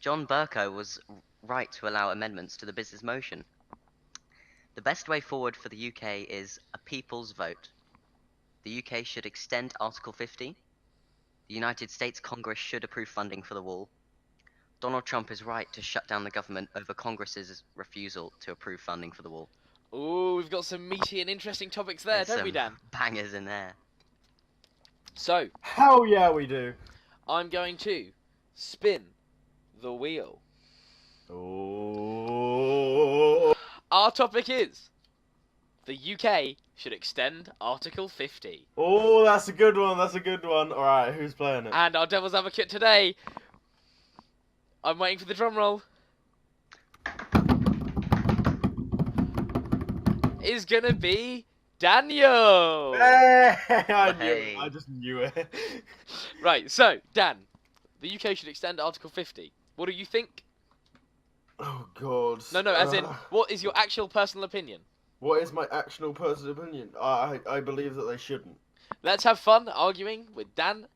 John Bercow was right to allow amendments to the business motion. The best way forward for the UK is a people's vote. The UK should extend Article 50. The United States Congress should approve funding for the wall. Donald Trump is right to shut down the government over Congress's refusal to approve funding for the wall. Ooh, we've got some meaty and interesting topics there, There's don't we, some Dan? bangers in there. So, Hell yeah, we do. I'm going to spin the wheel. Oh. Our topic is the UK should extend Article 50. Oh, that's a good one. That's a good one. All right, who's playing it? And our devil's advocate today, I'm waiting for the drum roll, is gonna be Daniel. Hey, I knew Hey. it. I just knew it. Right, so, Dan, the UK should extend Article 50. What do you think? Oh God. No, as in, what is your actual personal opinion? What is my actual personal opinion? I believe that they shouldn't. Let's have fun arguing with Dan.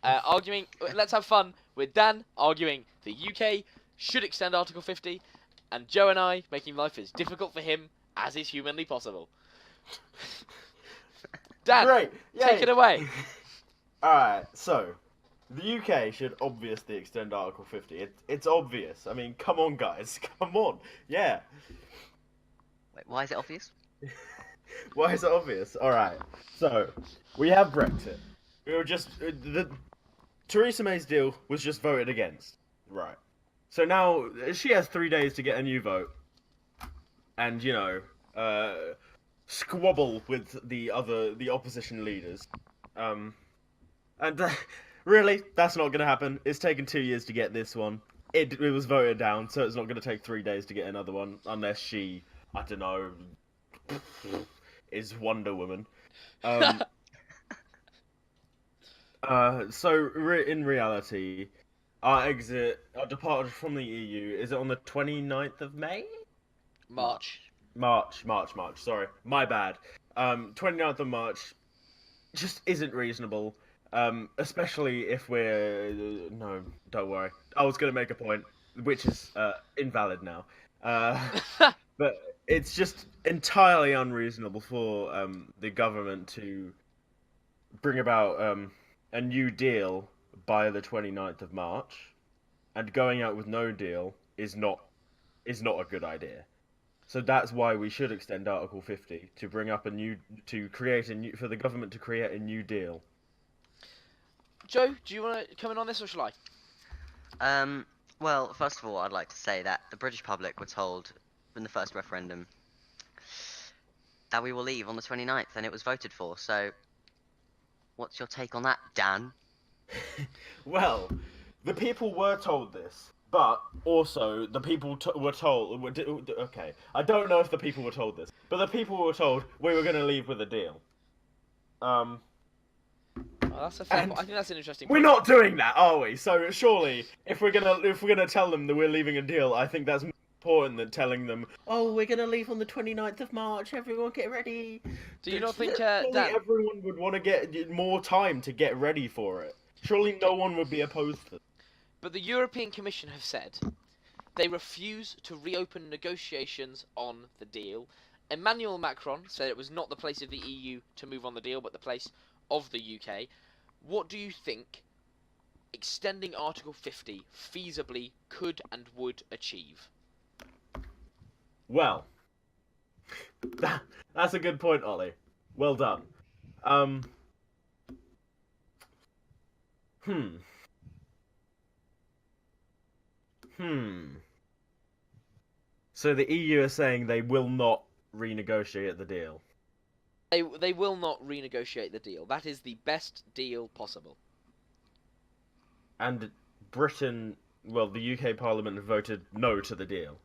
Let's have fun with Dan arguing the UK should extend Article 50, and Joe and I making life as difficult for him as is humanly possible. Dan, Great. take it away. Alright, so the UK should obviously extend Article 50. It's obvious. I mean, come on, guys. Come on. Yeah. Wait, why is it obvious? Why is it obvious? Alright, so we have Brexit. We were just. Theresa May's deal was just voted against. Right. So now she has 3 days to get a new vote. And, you know, squabble with the opposition leaders. Really, that's not going to happen. It's taken 2 years to get this one. It was voted down, so it's not going to take 3 days to get another one, unless she, I don't know, is Wonder Woman. In reality, our departure from the EU, is it on the 29th of May? March. March, sorry. My bad. 29th of March just isn't reasonable. Especially if we're... no, don't worry. I was going to make a point, which is invalid now. But it's just entirely unreasonable for the government to bring about a new deal by the 29th of March, and going out with no deal is not a good idea. So that's why we should extend Article 50 to bring up for the government to create a new deal. Joe, do you want to come in on this, or shall I? Well, first of all, I'd like to say that the British public were told in the first referendum that we will leave on the 29th, and it was voted for. So, what's your take on that, Dan? Well, the people were told this, but also the people were told... Okay, I don't know if the people were told this, but the people were told we were going to leave with a deal. Oh, that's a fair And point. I think that's an interesting We're point. not doing that, are we? So surely, if we're gonna tell them that we're leaving a deal, I think that's more important than telling them, "Oh, we're gonna leave on the 29th of March. Everyone, get ready." Do you not think, Surely Dan? everyone would want to get more time to get ready for it? Surely no one would be opposed to it. But the European Commission have said they refuse to reopen negotiations on the deal. Emmanuel Macron said it was not the place of the EU to move on the deal, but the place of the UK. What do you think extending Article 50 feasibly could and would achieve? Well, that's a good point, Ollie. Well done. So the EU are saying they will not renegotiate the deal. They will not renegotiate the deal. That is the best deal possible. And Britain, well, the UK Parliament voted no to the deal.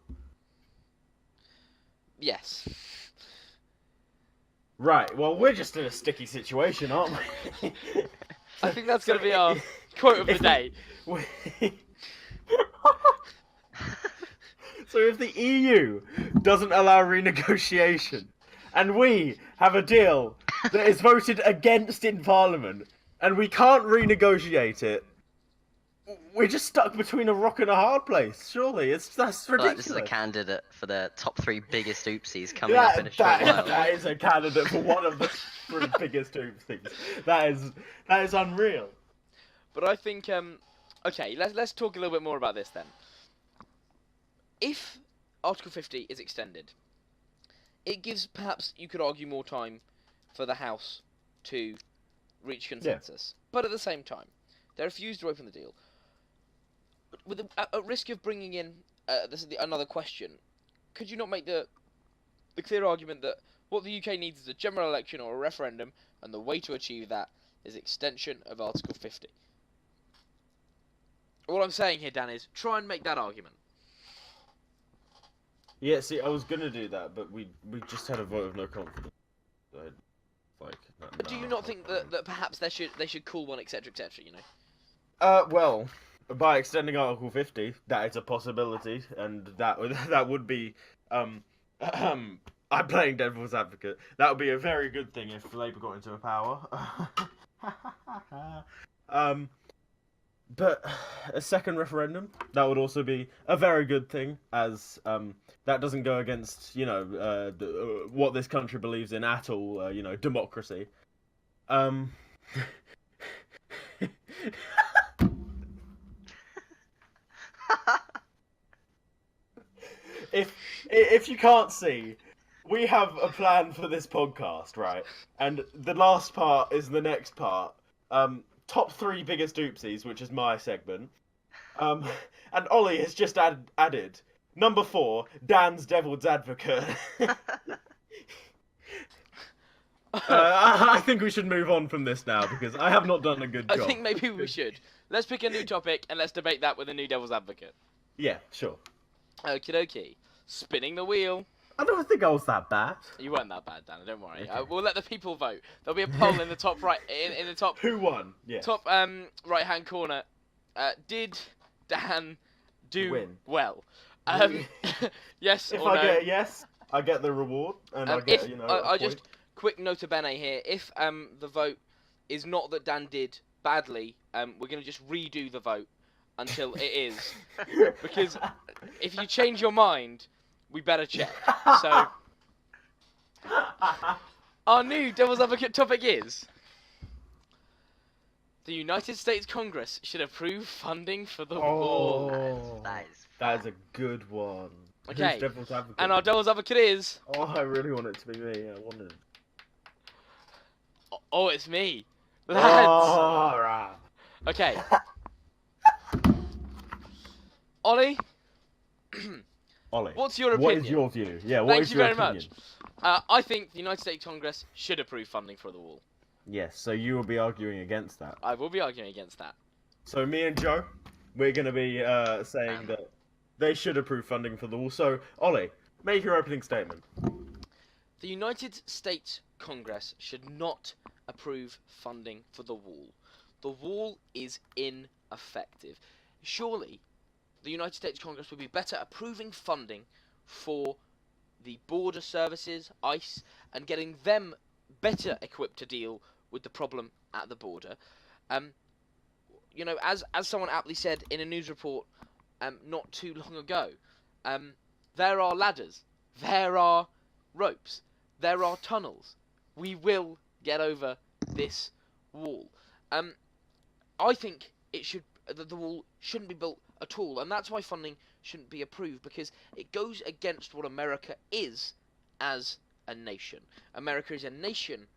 Yes. Right, well, we're just in a sticky situation, aren't we? I think that's going to be our Quote of the If day. So if the EU doesn't allow renegotiation, and we have a deal that is voted against in Parliament, and we can't renegotiate it, we're just stuck between a rock and a hard place. Surely, that's I feel like ridiculous. this is a candidate for the top 3 biggest oopsies coming up in a short while. That is a candidate for one of the 3 biggest oopsies. That is unreal. But I think okay, let's talk a little bit more about this then. If Article 50 is extended, it gives, perhaps you could argue, more time for the House to reach consensus. But at the same time, they refuse to open the deal. With at risk of bringing in another question, could you not make the clear argument that what the UK needs is a general election or a referendum, and the way to achieve that is extension of Article 50? All I'm saying here, Dan, is try and make that argument. Yeah, see, I was gonna do that, but we just had a vote of no confidence. Do you not think that perhaps they should call one, etc., etc., you know? Well, by extending Article 50, that is a possibility, and that would be I'm playing devil's advocate. That would be a very good thing if Labour got into power. But a second referendum, that would also be a very good thing, as that doesn't go against, you know, what this country believes in at all, you know, democracy. If you can't see, we have a plan for this podcast, right? And the last part is the next part. Top 3 biggest oopsies, which is my segment. And Ollie has just added number 4, Dan's Devil's Advocate. I think we should move on from this now, because I have not done a good job. I think maybe we should. Let's pick a new topic and let's debate that with a new Devil's Advocate. Yeah, sure. Okie dokie. Spinning the wheel. I don't think I was that bad. You weren't that bad, Dan. Don't worry. Okay. We'll let the people vote. There'll be a poll in the top right, in the top Who won? Yeah. top right-hand corner. Did Dan do Win. well? Yes If or I no? get a yes, I get the reward, and I get, If you know, I a just point. quick nota bene here. If the vote is not that Dan did badly, we're gonna just redo the vote until it is. Because if you change your mind, we better check. So our new Devil's Advocate topic is: the United States Congress should approve funding for the wall. That is a good one. Okay, Who's Devil's Advocate? and our Devil's Advocate is... Oh, I really want it to be me. I wanted it. Oh, it's me. Lads. Oh, right. Okay. Ollie, Ollie, what's your what opinion? is your view? Yeah, what Thank is you your very opinion? much. I think the United States Congress should approve funding for the wall. Yes, so you will be arguing against that. I will be arguing against that. So me and Joe, we're going to be saying that they should approve funding for the wall. So, Ollie, make your opening statement. The United States Congress should not approve funding for the wall. The wall is ineffective. Surely, the United States Congress would be better approving funding for the border services, ICE, and getting them better equipped to deal with the problem at the border. You know, as someone aptly said in a news report not too long ago, there are ladders, there are ropes, there are tunnels. We will get over this wall. I think the wall shouldn't be built at all, and that's why funding shouldn't be approved, because it goes against what America is as a nation. America is a nation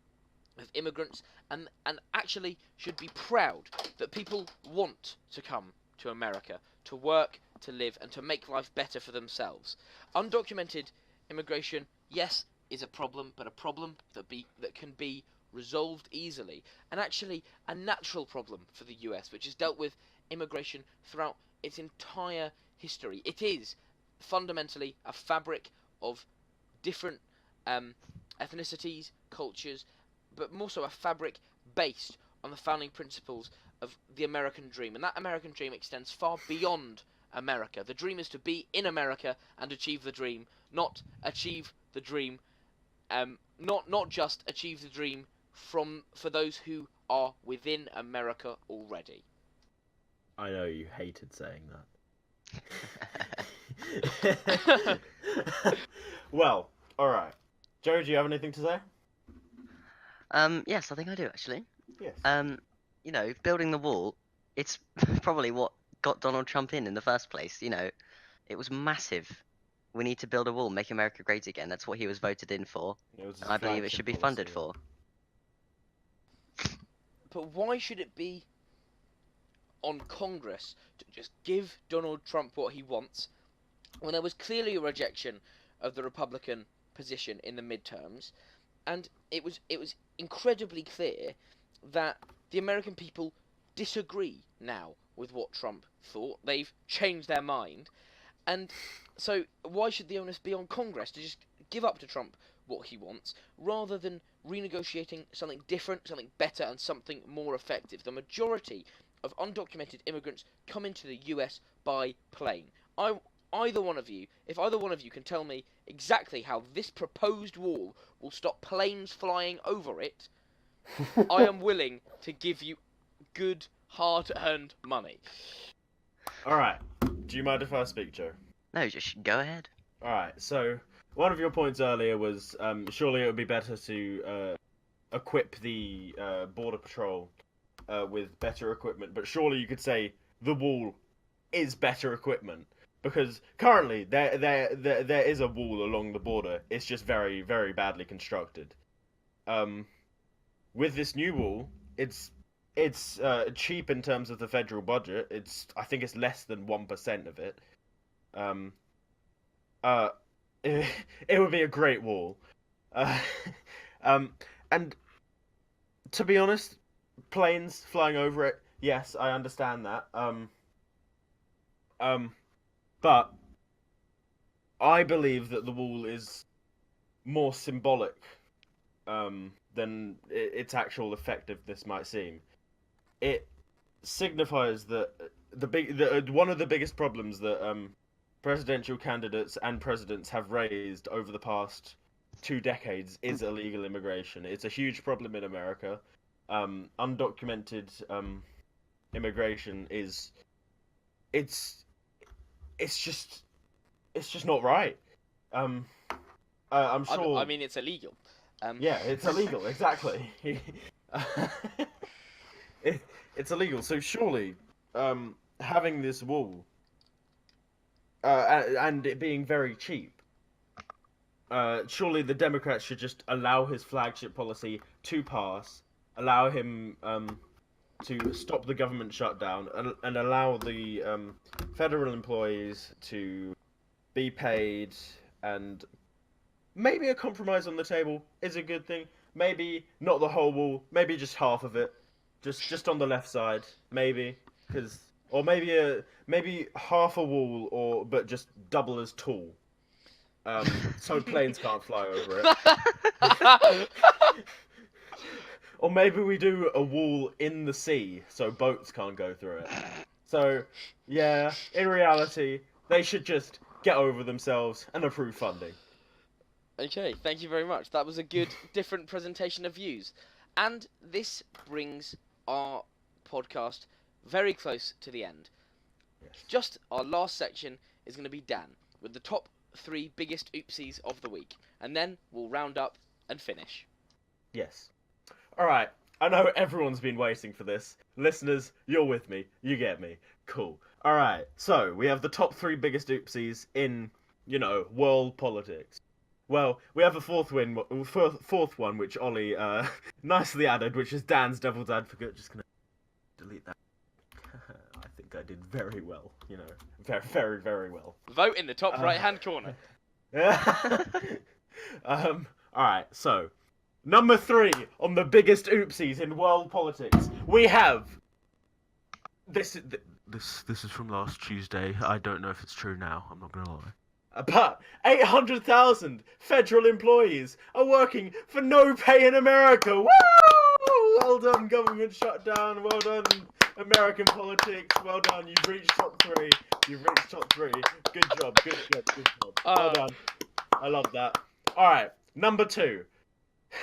of immigrants, and actually should be proud that people want to come to America to work, to live, and to make life better for themselves. Undocumented immigration, yes, is a problem, but a problem that can be resolved easily, and actually a natural problem for the US, which has dealt with immigration throughout its entire history. It is fundamentally a fabric of different ethnicities, cultures, but more so a fabric based on the founding principles of the American dream, and that American dream extends far beyond America. The dream is to be in America and achieve the dream, not achieve the dream, not just achieve the dream for those who are within America already. I know you hated saying that. Well, alright. Joe, do you have anything to say? Yes, I think I do actually. Yes. You know, building the wall, it's probably what got Donald Trump in the first place. You know, it was massive. We need to build a wall, make America great again. That's what he was voted in for, and I believe it should be funded for. But why should it be on Congress to just give Donald Trump what he wants when there was clearly a rejection of the Republican position in the midterms, and it was incredibly clear that the American people disagree now with what Trump thought. They've changed their mind, and so why should the onus be on Congress to just give up to Trump what he wants, rather than renegotiating something different, something better, and something more effective? The majority of undocumented immigrants come into the US by plane. If either one of you can tell me exactly how this proposed wall will stop planes flying over it, I am willing to give you good, hard-earned money. Alright. Do you mind if I speak, Joe? No, just go ahead. Alright, so one of your points earlier was surely it would be better to equip the Border Patrol with better equipment, but surely you could say the wall is better equipment, because currently there is a wall along the border. It's just very, very badly constructed. With this new wall, it's cheap in terms of the federal budget. I think it's less than 1% of it. It would be a great wall. And to be honest, planes flying over it, yes, I understand that. But I believe that the wall is more symbolic than its actual effectiveness might seem. It signifies that one of the biggest problems that presidential candidates and presidents have raised over the past 2 decades is illegal immigration. It's a huge problem in America. Undocumented immigration is it's just not right. I'm sure. I mean, it's illegal. Yeah, it's illegal. Exactly. It's illegal. So surely, having this wall, and it being very cheap, surely the Democrats should just allow his flagship policy to pass, allow him to stop the government shutdown, and allow the federal employees to be paid, and maybe a compromise on the table is a good thing. Maybe not the whole wall, maybe just half of it, just on the left side, maybe, or maybe half a wall, but just double as tall, so planes can't fly over it. Or maybe we do a wall in the sea so boats can't go through it. So, yeah, in reality, they should just get over themselves and approve funding. Okay, thank you very much. That was a good, different presentation of views. And this brings our podcast very close to the end. Yes. Just our last section is going to be Dan, with the top 3 biggest oopsies of the week. And then we'll round up and finish. Yes. Alright, I know everyone's been waiting for this. Listeners, you're with me. You get me. Cool. Alright, so we have the top 3 biggest oopsies in, world politics. Well, we have a fourth one, which Ollie nicely added, which is Dan's Devil's Advocate. Just gonna delete that. I think I did very well, very, very, very well. Vote in the top right-hand corner. Alright, so number 3 on the biggest oopsies in world politics, we have this is from last Tuesday. I don't know if it's true now. I'm not gonna lie. But 800,000 federal employees are working for no pay in America. Woo! Well done, government shutdown. Well done, American politics. Well done. You've reached top 3. You've reached top 3. Good job. Good job. Good job. Well done. I love that. All right, number 2.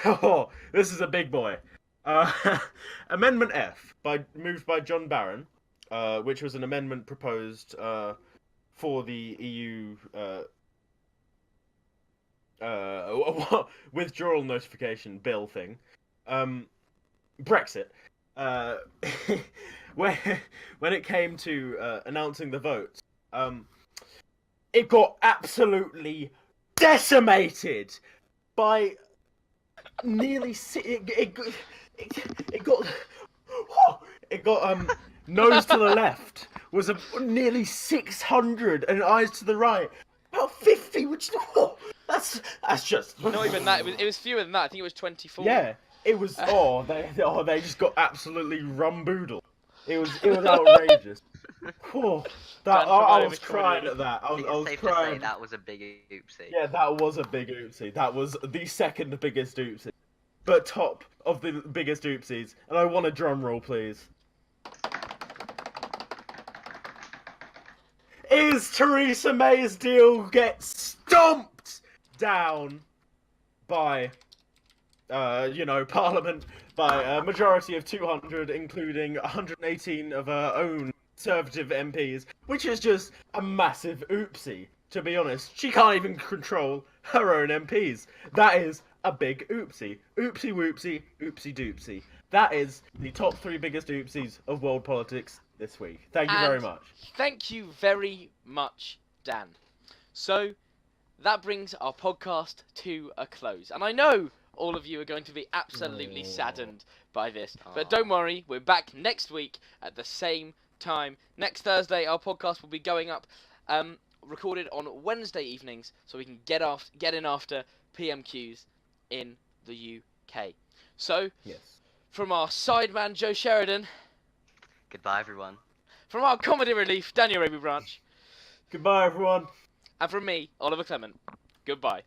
Oh, this is a big boy. Amendment F, moved by John Barron, which was an amendment proposed for the EU withdrawal notification bill thing. Brexit. When it came to announcing the votes, it got absolutely decimated by nearly it got nose to the left was nearly 600 and eyes to the right about 50, which that's just Not even that. It was fewer than that. I think it was 24. yeah. It was they just got absolutely rumboodled. It was outrageous. I was crying at that. I was safe crying. to say that was a big oopsie. Yeah, that was a big oopsie. That was the second biggest oopsie, but top of the biggest oopsies. And I want a drum roll, please. Is Theresa May's deal get stomped down by Parliament by a majority of 200, including 118 of her own Conservative MPs, which is just a massive oopsie, to be honest. She can't even control her own MPs. That is a big oopsie. Oopsie whoopsie, oopsie doopsie. That is the top 3 biggest oopsies of world politics this week. Thank you very much. Thank you very much, Dan. So, that brings our podcast to a close. And I know all of you are going to be absolutely saddened by this. But don't worry, we're back next week at the same time. Next Thursday, our podcast will be going up, recorded on Wednesday evenings, so we can get in after PMQs in the UK. So, Yes. From our sideman Joe Sheridan, Goodbye, everyone. from our comedy relief Daniel Raby Branch, Goodbye, everyone. and from me, Oliver Clement, goodbye.